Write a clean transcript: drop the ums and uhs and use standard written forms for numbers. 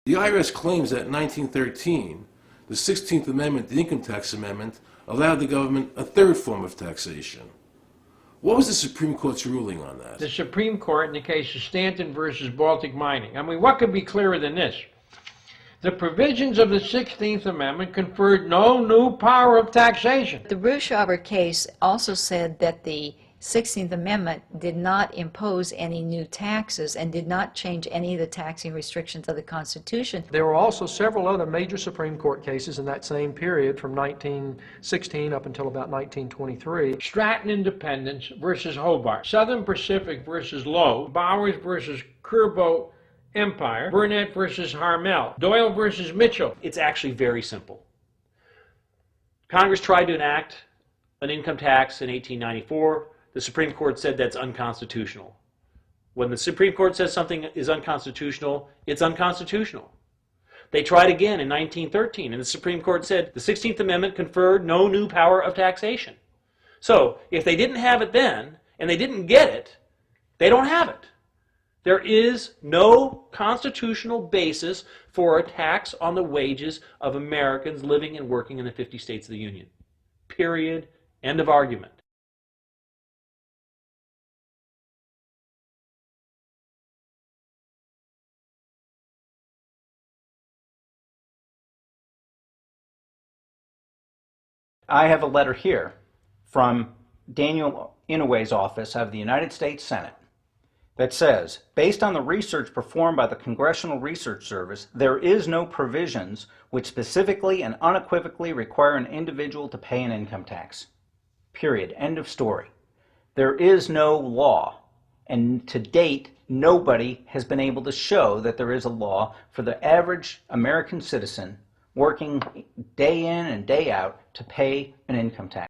The IRS claims that in 1913, the 16th Amendment, the Income Tax Amendment, allowed the government a third form of taxation. What was the Supreme Court's ruling on that? The Supreme Court, in the case of Stanton versus Baltic Mining. I mean, what could be clearer than this? The provisions of the 16th Amendment conferred no new power of taxation. The Russo case also said that the 16th Amendment did not impose any new taxes and did not change any of the taxing restrictions of the Constitution. There were also several other major Supreme Court cases in that same period from 1916 up until about 1923. Stratton Independence versus Hobart, Southern Pacific versus Lowe, Bowers versus Curbo Empire, Burnett versus Harmel, Doyle versus Mitchell. It's actually very simple. Congress tried to enact an income tax in 1894. The Supreme Court said that's unconstitutional. When the Supreme Court says something is unconstitutional, it's unconstitutional. They tried again in 1913, and the Supreme Court said the 16th Amendment conferred no new power of taxation. So, if they didn't have it then, and they didn't get it, they don't have it. There is no constitutional basis for a tax on the wages of Americans living and working in the 50 states of the Union. Period. End of argument. I have a letter here from Daniel Inouye's office of the United States Senate that says, based on the research performed by the Congressional Research Service, there is no provisions which specifically and unequivocally require an individual to pay an income tax. Period. End of story. There is no law, and to date, nobody has been able to show that there is a law for the average American citizen working day in and day out to pay an income tax.